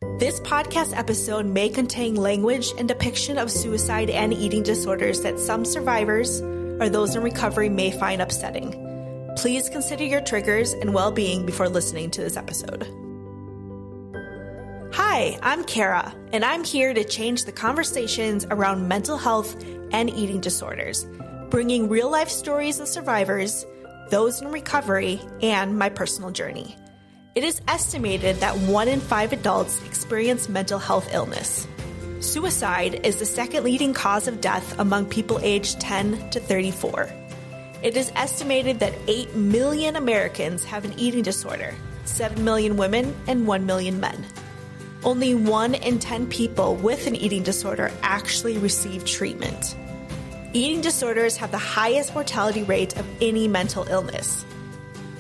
This podcast episode may contain language and depiction of suicide and eating disorders that some survivors or those in recovery may find upsetting. Please consider your triggers and well-being before listening to this episode. Hi, I'm Carra, and I'm here to change the conversations around mental health and eating disorders, bringing real-life stories of survivors, those in recovery, and my personal journey. It is estimated that 1 in 5 adults experience mental health illness. Suicide is the second leading cause of death among people aged 10 to 34. It is estimated that 8 million Americans have an eating disorder, 7 million women and 1 million men. Only 1 in 10 people with an eating disorder actually receive treatment. Eating disorders have the highest mortality rate of any mental illness.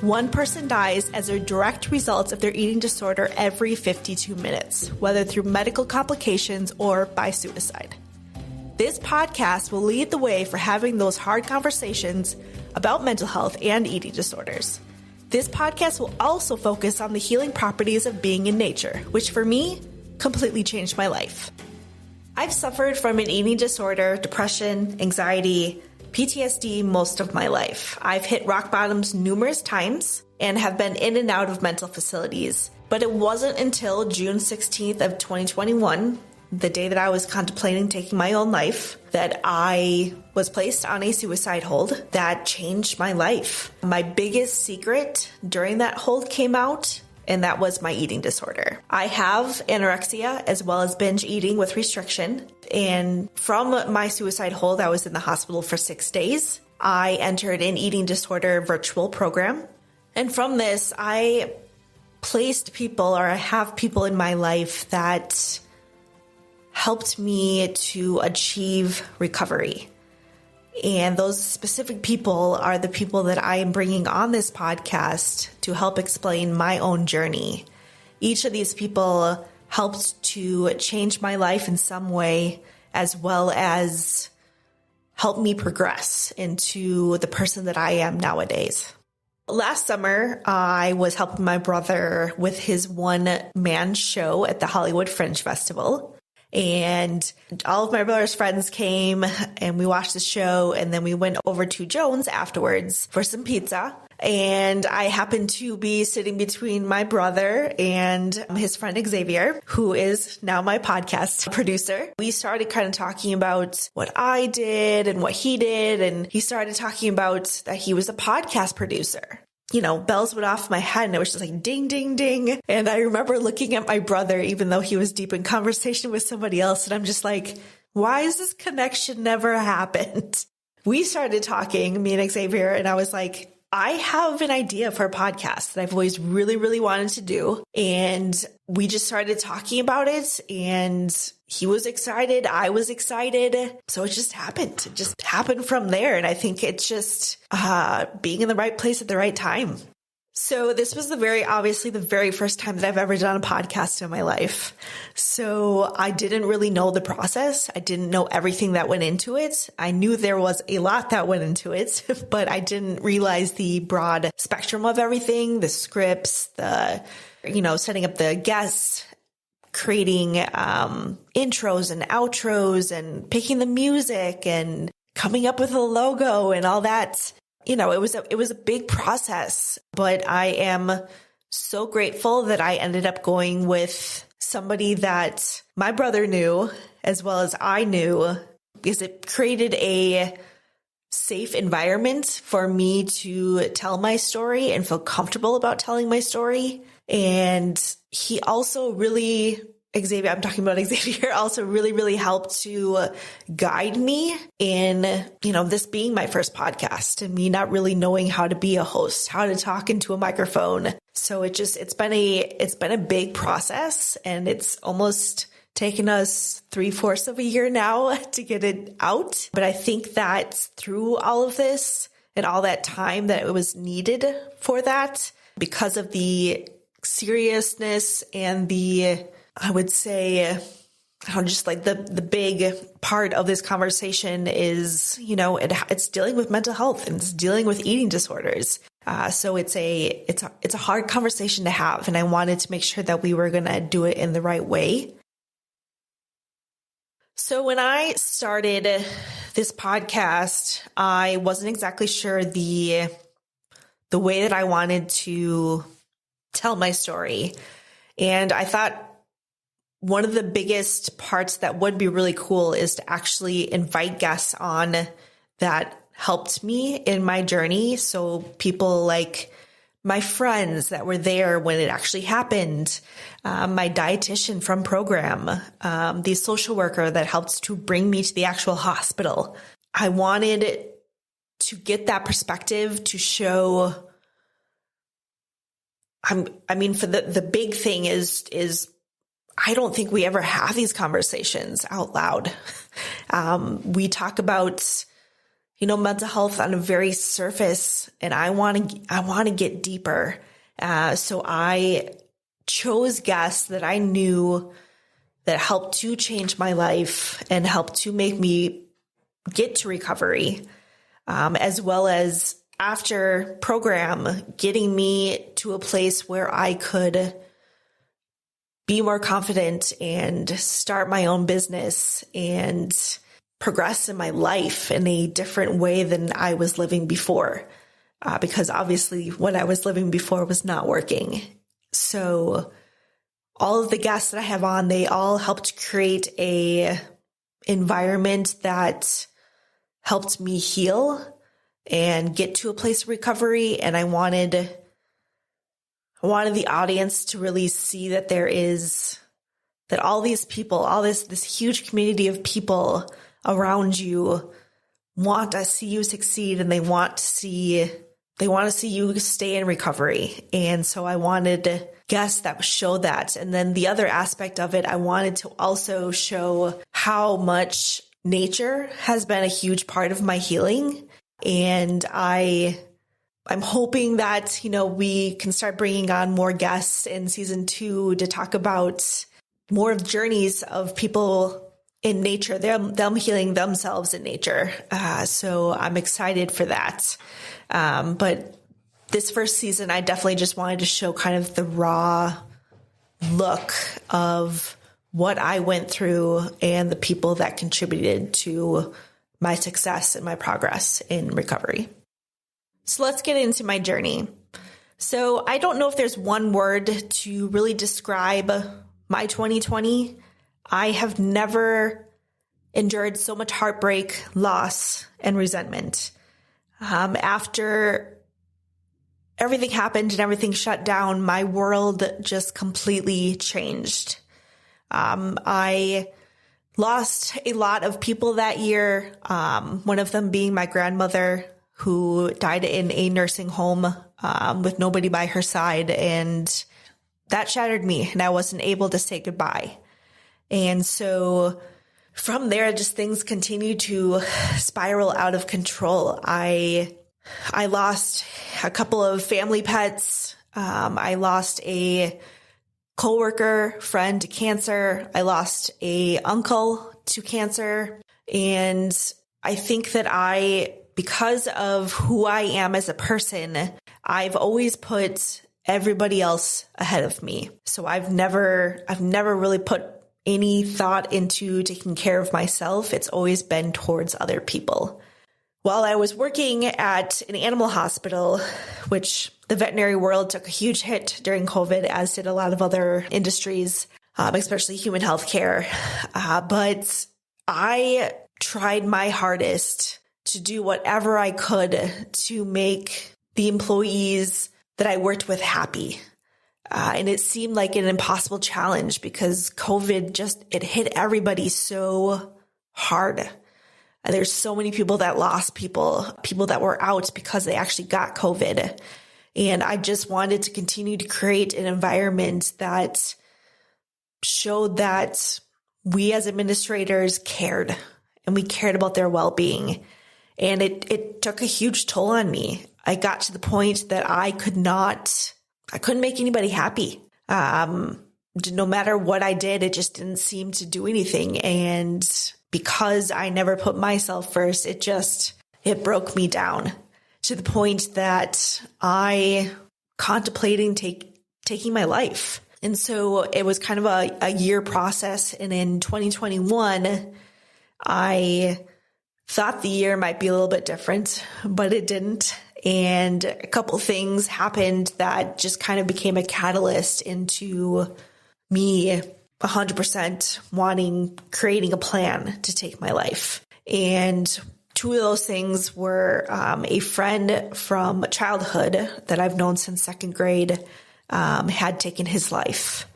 1 person dies as a direct result of their eating disorder every 52 minutes, whether through medical complications or by suicide. This podcast will lead the way for having those hard conversations about mental health and eating disorders. This podcast will also focus on the healing properties of being in nature, which for me, completely changed my life. I've suffered from an eating disorder, depression, anxiety, PTSD most of my life. I've hit rock bottoms numerous times and have been in and out of mental facilities. But it wasn't until June 16th of 2021, the day that I was contemplating taking my own life, that I was placed on a suicide hold that changed my life. My biggest secret during that hold came out, and that was my eating disorder. I have anorexia as well as binge eating with restriction. And from my suicide hold, I was in the hospital for 6 days. I entered an eating disorder virtual program. And from this, I placed people, or I have people in my life that helped me to achieve recovery. And those specific people are the people that I am bringing on this podcast to help explain my own journey. Each of these people helped to change my life in some way, as well as help me progress into the person that I am nowadays. Last summer, I was helping my brother with his one-man show at the Hollywood Fringe Festival. And all of my brother's friends came and we watched the show, and then we went over to Jones afterwards for some pizza. And I happened to be sitting between my brother and his friend Xavier, who is now my podcast producer. We started kind of talking about what I did and what he did. And he started talking about that he was a podcast producer. You know, bells went off my head and it was just like ding, ding, ding. And I remember looking at my brother, even though he was deep in conversation with somebody else. And I'm just like, why is this connection never happened? We started talking, me and Xavier, and I was like, I have an idea for a podcast that I've always really, really wanted to do. And we just started talking about it, and he was excited. I was excited. So it just happened. It just happened from there. And I think it's just being in the right place at the right time. So this was obviously the very first time that I've ever done a podcast in my life. So I didn't really know the process. I didn't know everything that went into it. I knew there was a lot that went into it, but I didn't realize the broad spectrum of everything, the scripts, setting up the guests, creating intros and outros and picking the music and coming up with a logo and all that. You know, it was a big process, but I am so grateful that I ended up going with somebody that my brother knew as well as I knew, because it created a safe environment for me to tell my story and feel comfortable about telling my story. And he also I'm talking about Xavier, also really, really helped to guide me in, this being my first podcast and me not really knowing how to be a host, how to talk into a microphone. So it's been a big process, and it's almost taken us 3/4 of a year now to get it out. But I think that through all of this and all that time that it was needed for that, because of the seriousness and I would say, just like the big part of this conversation is, it's dealing with mental health and it's dealing with eating disorders. So it's a hard conversation to have, and I wanted to make sure that we were going to do it in the right way. So when I started this podcast, I wasn't exactly sure the way that I wanted to tell my story. And I thought one of the biggest parts that would be really cool is to actually invite guests on that helped me in my journey. So people like my friends that were there when it actually happened, my dietitian from program, the social worker that helped to bring me to the actual hospital. I wanted to get that perspective to show, for the big thing is I don't think we ever have these conversations out loud. We talk about, mental health on a very surface, and I want to get deeper. So I chose guests that I knew that helped to change my life and helped to make me get to recovery, as well as after program, getting me to a place where I could be more confident and start my own business and progress in my life in a different way than I was living before. Because obviously what I was living before was not working. So all of the guests that I have on, they all helped create a environment that helped me heal and get to a place of recovery. And I wanted the audience to really see that that all these people, all this huge community of people around you want to see you succeed, and they want to see you stay in recovery. And so I wanted guests that show that. And then the other aspect of it, I wanted to also show how much nature has been a huge part of my healing. And I'm hoping that, we can start bringing on more guests in season 2 to talk about more of journeys of people in nature, them healing themselves in nature. So I'm excited for that. But this first season, I definitely just wanted to show kind of the raw look of what I went through and the people that contributed to my success and my progress in recovery. So let's get into my journey. So I don't know if there's one word to really describe my 2020. I have never endured so much heartbreak, loss, and resentment. After everything happened and everything shut down, my world just completely changed. I lost a lot of people that year, one of them being my grandmother, who died in a nursing home with nobody by her side. And that shattered me, and I wasn't able to say goodbye. And so from there, just things continued to spiral out of control. I lost a couple of family pets. I lost a coworker friend to cancer. I lost a uncle to cancer. And I think that because of who I am as a person, I've always put everybody else ahead of me. So I've never really put any thought into taking care of myself. It's always been towards other people. While I was working at an animal hospital, which the veterinary world took a huge hit during COVID, as did a lot of other industries, especially human health care. But I tried my hardest to do whatever I could to make the employees that I worked with happy. And it seemed like an impossible challenge because COVID it hit everybody so hard. There's so many people that lost people that were out because they actually got COVID. And I just wanted to continue to create an environment that showed that we as administrators cared, and we cared about their well-being. And it took a huge toll on me. I got to the point that I couldn't make anybody happy. No matter what I did, it just didn't seem to do anything. And because I never put myself first, it broke me down. to the point that I contemplating taking my life. And so it was kind of a year process. And in 2021, I thought the year might be a little bit different, but it didn't. And a couple things happened that just kind of became a catalyst into me 100% creating a plan to take my life. And two of those things were a friend from childhood that I've known since second grade had taken his life.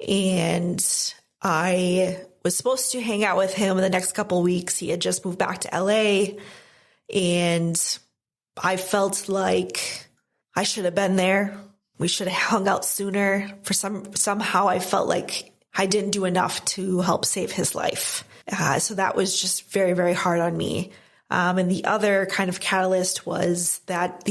And I was supposed to hang out with him in the next couple of weeks. He had just moved back to LA, and I felt like I should have been there. We should have hung out sooner. Somehow I felt like I didn't do enough to help save his life. So that was just very, very hard on me. And the other kind of catalyst was that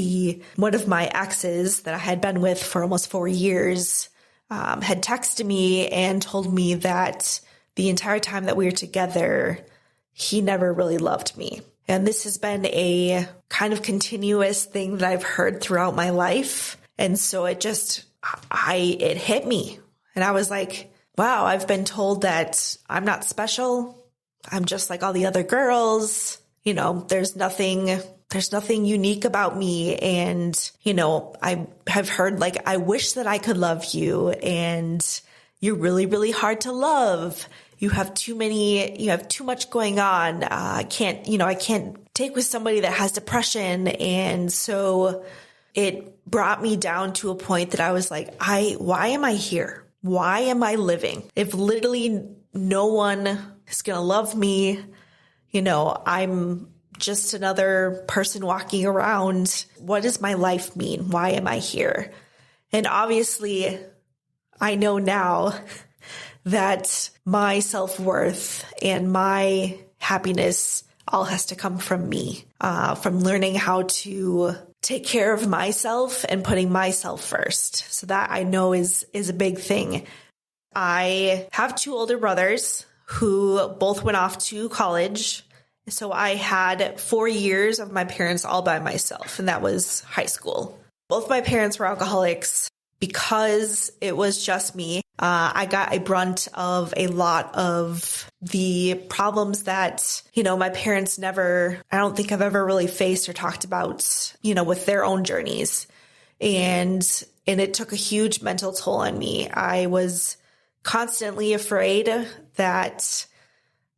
one of my exes that I had been with for almost 4 years had texted me and told me that the entire time that we were together, he never really loved me. And this has been a kind of continuous thing that I've heard throughout my life. And so it hit me. And I was like, wow, I've been told that I'm not special. I'm just like all the other girls. There's nothing unique about me. And, I have heard like, I wish that I could love you, and you're really, really hard to love. You have too much going on. I can't take with somebody that has depression. And so it brought me down to a point that I was like, why am I here? Why am I living? If literally no one is going to love me, I'm just another person walking around. What does my life mean? Why am I here? And obviously, I know now that my self-worth and my happiness all has to come from me, from learning how to take care of myself and putting myself first. So that I know is a big thing. I have two older brothers who both went off to college. So I had 4 years of my parents all by myself, and that was high school. Both my parents were alcoholics. Because it was just me, I got a brunt of a lot of the problems that, my parents I don't think I've ever really faced or talked about, with their own journeys. And it took a huge mental toll on me. I was constantly afraid that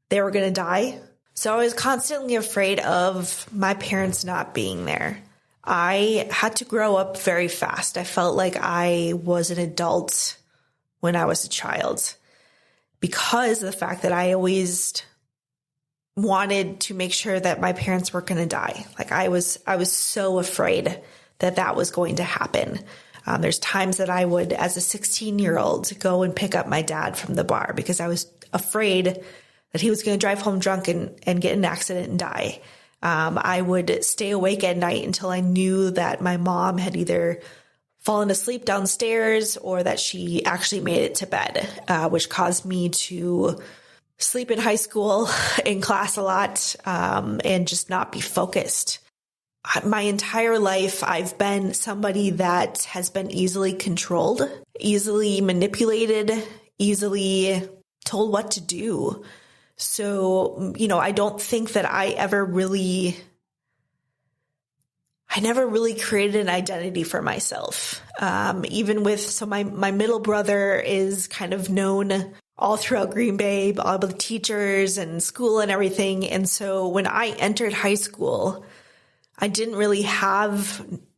they were going to die. So I was constantly afraid of my parents not being there. I had to grow up very fast. I felt like I was an adult when I was a child because of the fact that I always wanted to make sure that my parents weren't going to die. Like I was so afraid that was going to happen. There's times that I would, as a 16-year-old, go and pick up my dad from the bar because I was afraid that he was going to drive home drunk and get in an accident and die. I would stay awake at night until I knew that my mom had either fallen asleep downstairs or that she actually made it to bed, which caused me to sleep in high school, in class a lot, and just not be focused. My entire life, I've been somebody that has been easily controlled, easily manipulated, easily told what to do. So, I don't think that I never really created an identity for myself. Even with, my middle brother is kind of known all throughout Green Bay, all the teachers and school and everything. And so when I entered high school,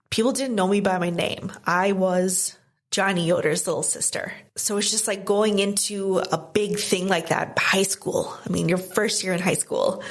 people didn't know me by my name. I was Johnny Yoder's little sister. So it's just like going into a big thing like that, high school. I mean, your first year in high school.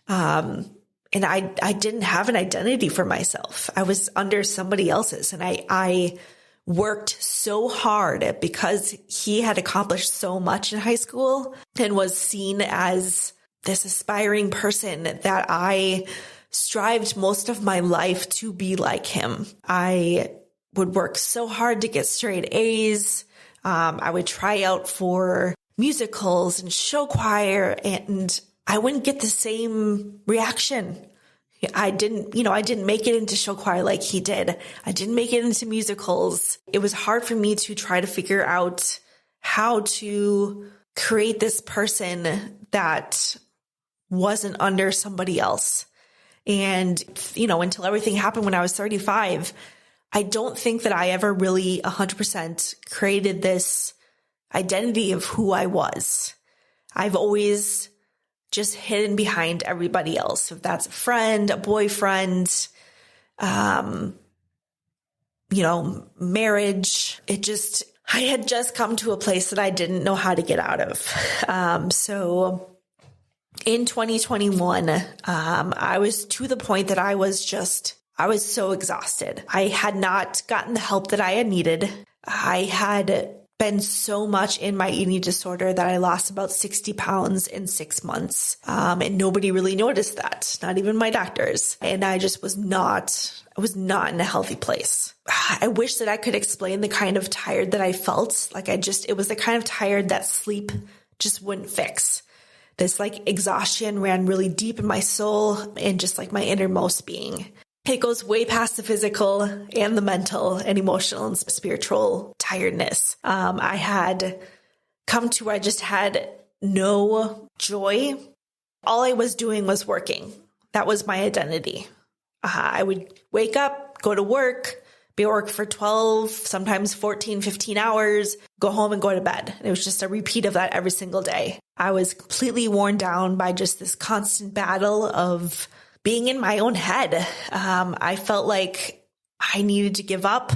And I didn't have an identity for myself. I was under somebody else's. And I worked so hard because he had accomplished so much in high school and was seen as this aspiring person that I strived most of my life to be like him. I would work so hard to get straight A's. I would try out for musicals and show choir, and I wouldn't get the same reaction. I didn't make it into show choir like he did. I didn't make it into musicals. It was hard for me to try to figure out how to create this person that wasn't under somebody else. And, until everything happened when I was 35, I don't think that I ever really 100% created this identity of who I was. I've always just hidden behind everybody else. If that's a friend, a boyfriend, marriage, I had just come to a place that I didn't know how to get out of. So in 2021, I was to the point that I was so exhausted. I had not gotten the help that I had needed. I had been so much in my eating disorder that I lost about 60 pounds in 6 months. And nobody really noticed that, not even my doctors. And I was not in a healthy place. I wish that I could explain the kind of tired that I felt. It was the kind of tired that sleep just wouldn't fix. This exhaustion ran really deep in my soul and just my innermost being. It goes way past the physical and the mental and emotional and spiritual tiredness. I had come to where I just had no joy. All I was doing was working. That was my identity. I would wake up, go to work, be at work for 12, sometimes 14, 15 hours, go home and go to bed. It was just a repeat of that every single day. I was completely worn down by just this constant battle of being in my own head. I felt like I needed to give up.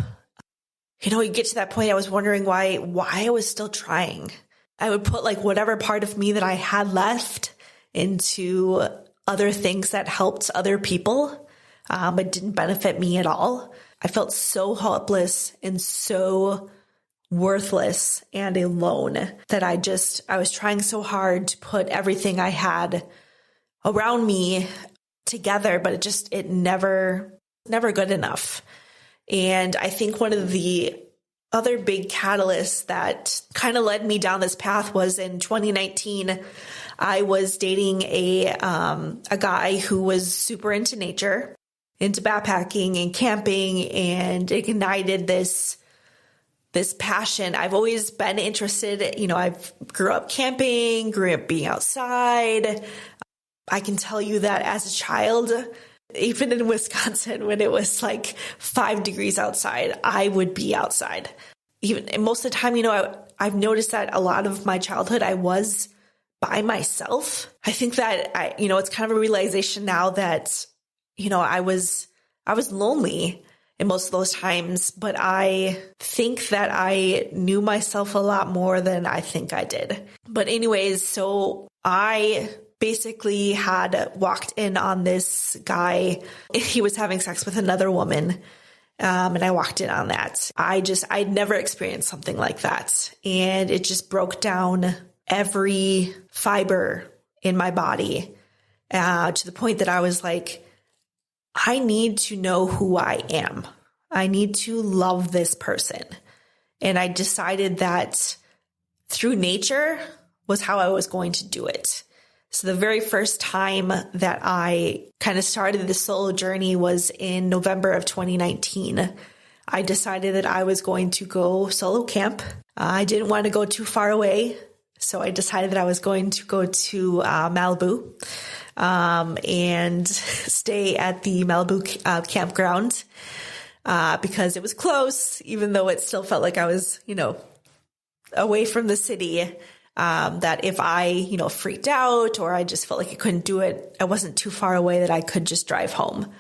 You get to that point, I was wondering why I was still trying. I would put whatever part of me that I had left into other things that helped other people, but didn't benefit me at all. I felt so helpless and so worthless and alone that I was trying so hard to put everything I had around me together, but it never good enough. And I think one of the other big catalysts that kind of led me down this path was in 2019. I was dating a guy who was super into nature, into backpacking and camping, and ignited this passion. I've always been interested. I've grew up camping, grew up being outside. I can tell you that as a child, even in Wisconsin, when it was 5 degrees outside, I would be outside. And most of the time, I've noticed that a lot of my childhood, I was by myself. I think that it's kind of a realization now that, I was lonely in most of those times, but I think that I knew myself a lot more than I think I did. But anyways, so I basically had walked in on this guy. He was having sex with another woman. And I walked in on that. I'd never experienced something like that. And it just broke down every fiber in my body, to the point that I was like, I need to know who I am. I need to love this person. And I decided that through nature was how I was going to do it. So the very first time that I kind of started the solo journey was in November of 2019. I decided that I was going to go solo camp. I didn't want to go too far away, so I decided that I was going to go to Malibu and stay at the Malibu campground because it was close, even though it still felt like I was, away from the city. That if I, freaked out or I just felt like I couldn't do it, I wasn't too far away that I could just drive home.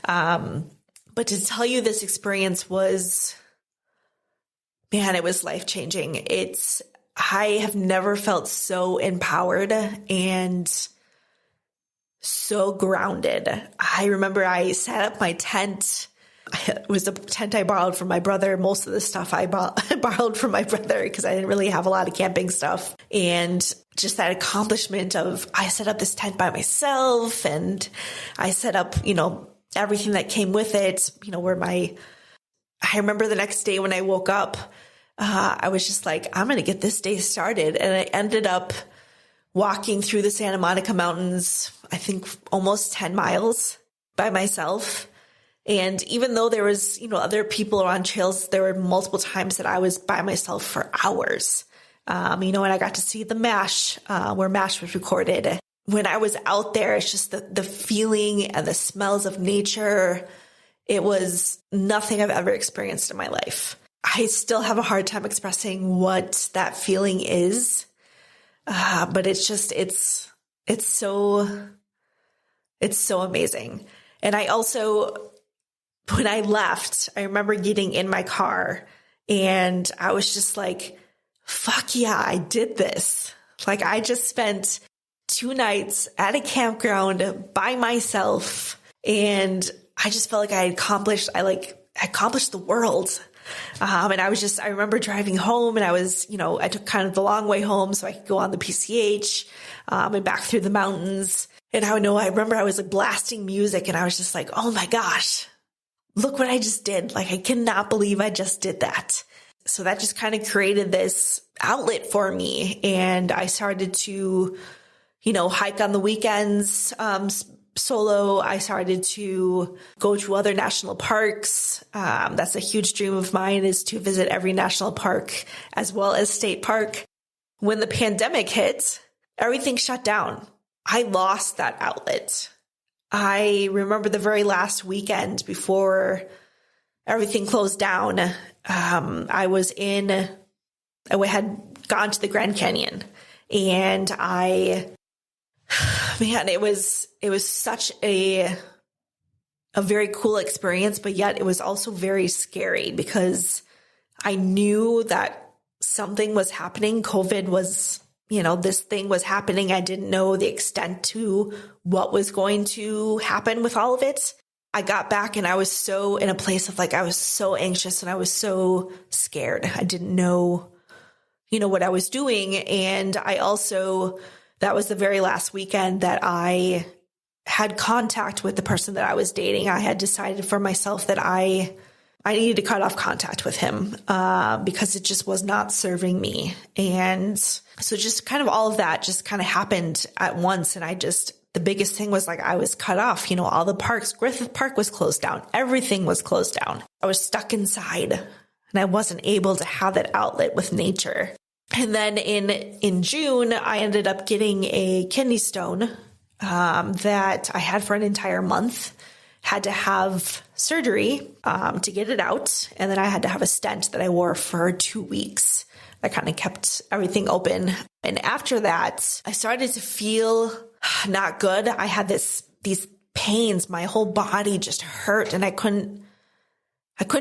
But to tell you, this experience was, it was life-changing. I have never felt so empowered and so grounded. I remember I set up my tent. It was a tent I borrowed from my brother. Most of the stuff I borrowed from my brother because I didn't really have a lot of camping stuff. And just that accomplishment of I set up this tent by myself and I set up, everything that came with it, I remember the next day when I woke up, I was just like, I'm going to get this day started. And I ended up walking through the Santa Monica Mountains, I think almost 10 miles. by myself. And even though there was, other people on trails, there were multiple times that I was by myself for hours. And I got to see the MASH, where MASH was recorded. When I was out there, it's just the feeling and the smells of nature. It was nothing I've ever experienced in my life. I still have a hard time expressing what that feeling is. But it's so amazing. And I also, when I left, I remember getting in my car and I was just like, fuck yeah, I did this. Like I just spent 2 nights at a campground by myself and I just felt like I accomplished the world. And I remember driving home and I took kind of the long way home so I could go on the PCH, and back through the mountains. And I remember I was like blasting music and I was just like, oh my gosh, look what I just did. Like, I cannot believe I just did that. So that just kind of created this outlet for me. And I started to, hike on the weekends, solo. I started to go to other national parks. That's a huge dream of mine, is to visit every national park as well as state park. When the pandemic hit, everything shut down. I lost that outlet. I remember the very last weekend before everything closed down. I had gone to the Grand Canyon and it was such a very cool experience, but yet it was also very scary because I knew that something was happening. COVID was, this thing was happening. I didn't know the extent to what was going to happen with all of it. I got back and I was so in a place of I was so anxious and I was so scared. I didn't know, what I was doing. And that was the very last weekend that I had contact with the person that I was dating. I had decided for myself that I needed to cut off contact with him, because it just was not serving me. And so just kind of all of that just kind of happened at once. And the biggest thing was I was cut off, all the parks. Griffith Park was closed down. Everything was closed down. I was stuck inside and I wasn't able to have that outlet with nature. And then in June, I ended up getting a kidney stone, that I had for an entire month. Had to have surgery, to get it out. And then I had to have a stent that I wore for 2 weeks. That kind of kept everything open. And after that, I started to feel not good. I had these pains. My whole body just hurt and I couldn't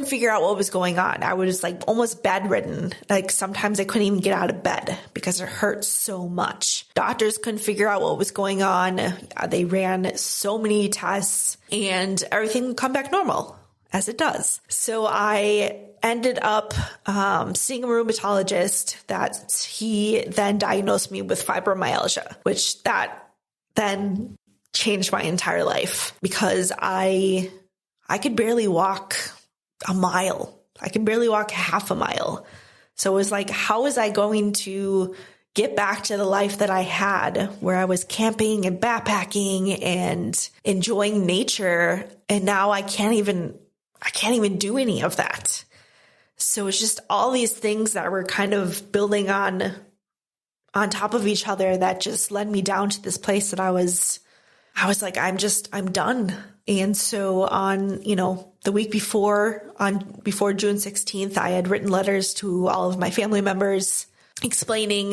figure out what was going on. I was almost bedridden. Sometimes I couldn't even get out of bed because it hurt so much. Doctors couldn't figure out what was going on. They ran so many tests and everything would come back normal, as it does. So I ended up seeing a rheumatologist that he then diagnosed me with fibromyalgia, which that then changed my entire life because I could barely walk a mile. I could barely walk half a mile. So it was how was I going to get back to the life that I had where I was camping and backpacking and enjoying nature? And now I can't even do any of that. So it's just all these things that were kind of building on top of each other that just led me down to this place that I was I'm done. And so on, the week before June 16th, I had written letters to all of my family members explaining,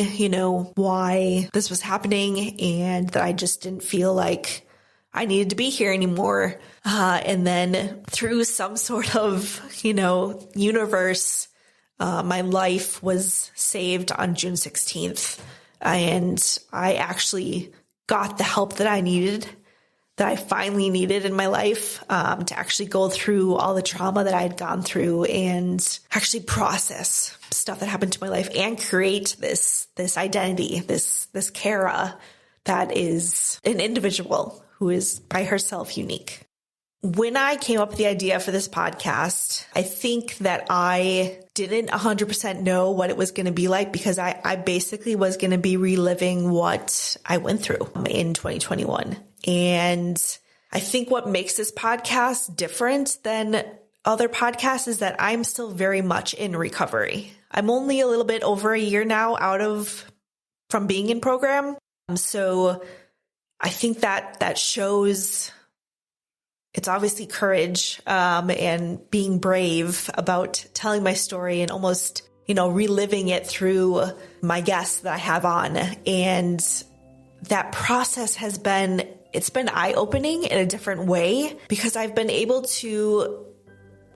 why this was happening and that I just didn't feel like I needed to be here anymore. And then through some sort of, universe, my life was saved on June 16th. And I actually got the help that I needed, that I finally needed in my life, to actually go through all the trauma that I had gone through and actually process stuff that happened to my life and create this identity, this Carra that is an individual who is by herself unique. When I came up with the idea for this podcast, I think that I didn't 100% know what it was going to be like because I basically was going to be reliving what I went through in 2021. And I think what makes this podcast different than other podcasts is that I'm still very much in recovery. I'm only a little bit over a year now from being in program. So I think that shows it's obviously courage and being brave about telling my story and almost, reliving it through my guests that I have on. And that process it's been eye-opening in a different way because I've been able to,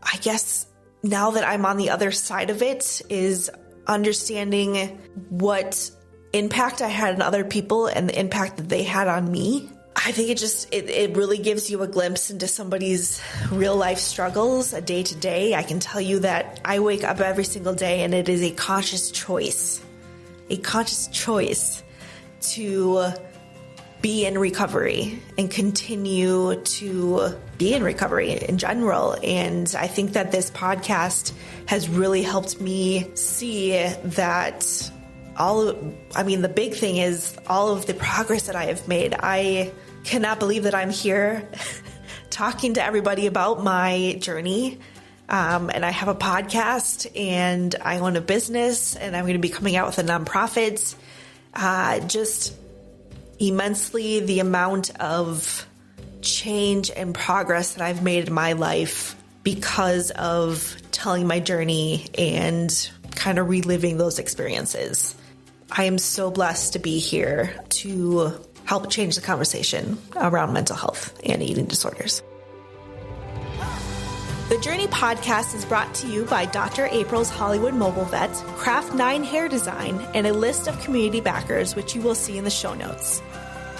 I guess, now that I'm on the other side of it, is understanding what impact I had on other people and the impact that they had on me. I think it really gives you a glimpse into somebody's real life struggles, a day to day. I can tell you that I wake up every single day and it is a conscious choice to be in recovery and continue to be in recovery in general. And I think that this podcast has really helped me see that the big thing is all of the progress that I have made. I cannot believe that I'm here talking to everybody about my journey. And I have a podcast and I own a business and I'm going to be coming out with a nonprofit. Just immensely the amount of change and progress that I've made in my life because of telling my journey and kind of reliving those experiences. I am so blessed to be here to help change the conversation around mental health and eating disorders. The Journey podcast is brought to you by Dr. April's Hollywood Mobile Vet, Craft 9 Hair Design, and a list of community backers, which you will see in the show notes.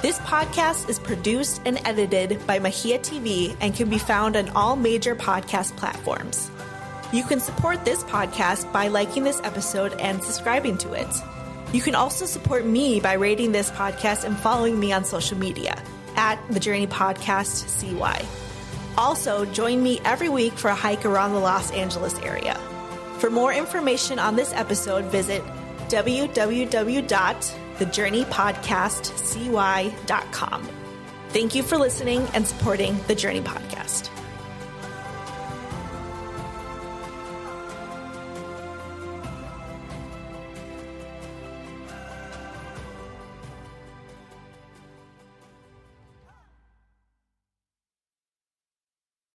This podcast is produced and edited by Mejia TV and can be found on all major podcast platforms. You can support this podcast by liking this episode and subscribing to it. You can also support me by rating this podcast and following me on social media at The Journey Podcast CY. Also, join me every week for a hike around the Los Angeles area. For more information on this episode, visit www.thejourneypodcastcy.com. Thank you for listening and supporting The Journey Podcast.